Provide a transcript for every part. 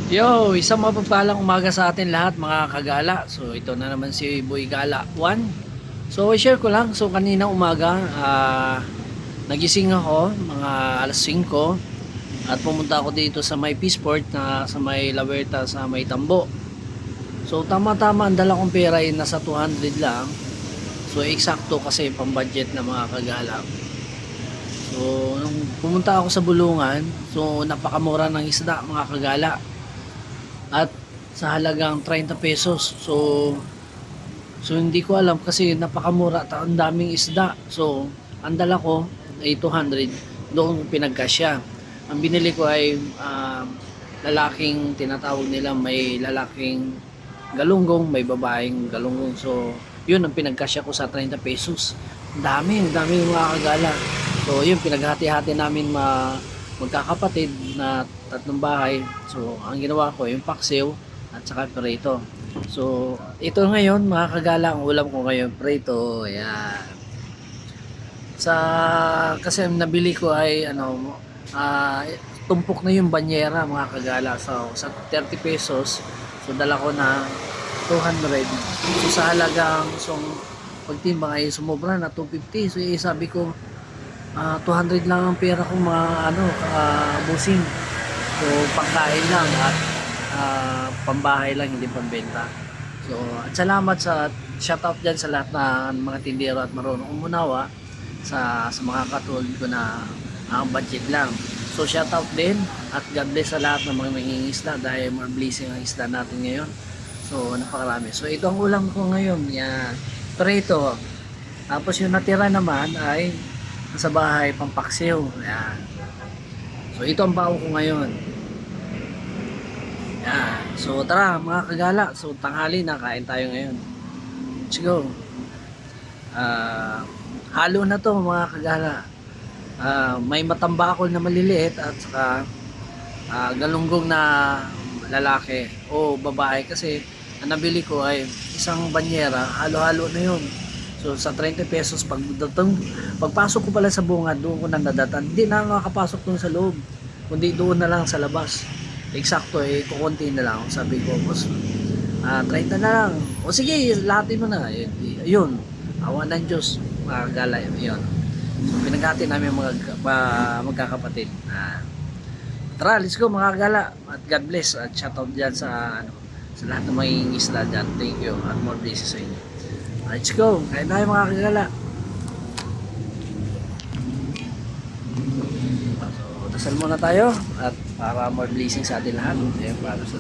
Yo, isang mapagpalang umaga sa atin lahat mga kagala. So ito na naman si Boy Gala 1. So i-share ko lang. So kanina umaga, nagising ako mga alas 5 at pumunta ako dito sa may Peaceport na sa may La Huerta sa may Tambo. So tama-tama ang dala kong pera ay nasa 200 lang. So eksakto kasi pang budget na mga kagala. So nung pumunta ako sa Bulungan, so napakamura ng isda mga kagala. At sa halagang 30 pesos. So hindi ko alam kasi napakamura, ang daming isda. So ang dala ko ay 200, doon pinagkasya. Ang binili ko ay lalaking tinatawag nila, may lalaking galunggong, may babaeng galunggong. So yun ang pinagkasya ko sa 30 pesos. Ang dami mga kagala. So yun pinaghati-hati namin magkakapatid na tatlong bahay. So ang ginawa ko yung paksiw at saka prito. So ito ngayon mga kagala, ang ulam ko ngayon prito. Ayan. Sa kasi ang nabili ko ay tumpok na yung banyera mga kagala. So sa 30 pesos, so dala ko na 200. So sa halagang pagtimbang ay sumobra na 250. So sabi ko 200 lang ang pera kong mga busing. So pangkain lang at pambahay lang, hindi pambenta. So at salamat sa shoutout dyan sa lahat ng mga tindero at marunong umunawa sa mga katulad ko na ang budget lang. So shoutout din at God bless sa lahat ng mga nangingisda dahil more blessing ang isda natin ngayon. So napakarami. So ito ang ulam ko ngayon. Yan. Prito. Tapos yung natira naman ay sa bahay pampaksiw. Yan. So ito ang baon ko ngayon. Yan. So tara mga kagala. So tanghali na, kain tayo ngayon. Let's go. Halo na to mga kagala. May matambakol na maliliit at saka galunggong na lalaki o babae kasi ang nabili ko ay isang banyera, halo-halo na yun. So sa 30 pesos pagpasok ko pala sa bungad, doon ko na nadatan. Hindi na makakapasok doon sa loob, kundi doon na lang sa labas. Eksakto kukunti na lang. Sabi ko, boss, 30 na lang. O sige, lahatin mo na. Ayun, awa ng Diyos, mga gala yun. So pinaghati namin magkakapatid. Tara, let's go mga gala. At God bless. At shoutout dyan sa lahat ng mga isla dyan. Thank you. At more blessings sa inyo. Let's go. Kain tayo mga kagala. So, dasal muna tayo. At para more blessings sa atin lahat. Ayan, para sa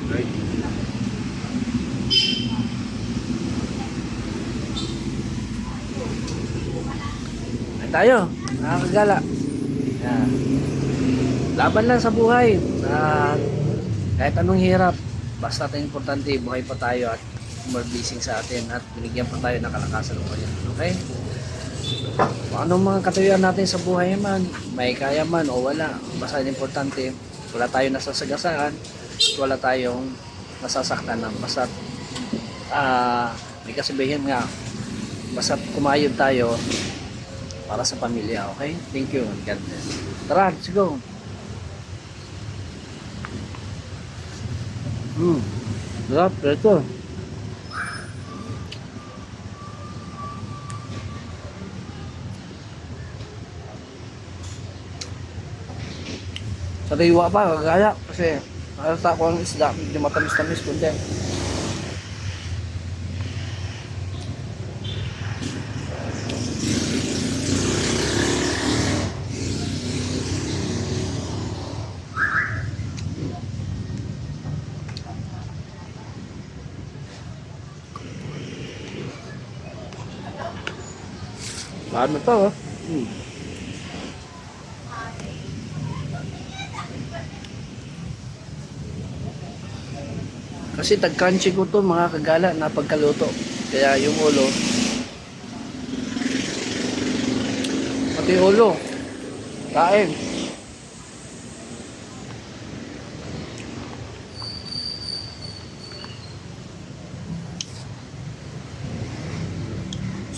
right. Kain tayo mga kagala. Ayan. Laban lang sa buhay. Kahit anong hirap, basta ang importante, buhay pa tayo at more blessing sa atin at binigyan pa tayo ng kalakasan ng Panginoon. Okay? Kung anong mga katuyuan natin sa buhay man, may kaya man o wala, basta importante, wala tayong nasasagasaan at wala tayong nasasaktan ng basta may kasabihin nga, basta kumayod tayo para sa pamilya. Okay? Thank you. God bless. Tara, let's go. Sarap, ito. Sariwa pa, kagaya. Kasi, nakita ko ang isda, medyo matamis-tamis kundi. Ano to, oh? Kasi tag-crunchy ko to mga kagala na pagkaluto. Kaya yung ulo, pati ulo, kain.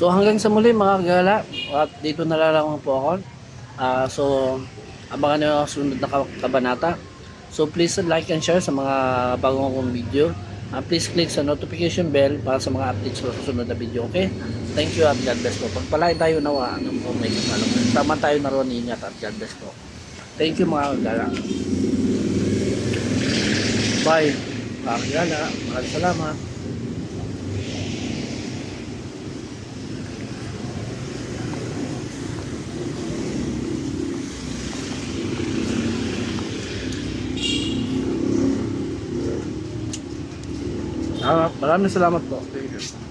So hanggang sa muli mga kagala, at dito nalalamang po ako. So abangan nyo ang sunod na kabanata. So please like and share sa mga bagong kong video. Please click sa notification bell para sa mga updates sa susunod na video. Okay? Thank you at God bless po. Pagpalain tayo nawa ng may kapalaman. Tama tayo naroon, ingat at God bless po. Thank you mga kagala. Bye. Mga kagala. Maraming salamat. Maraming salamat po. Thank you.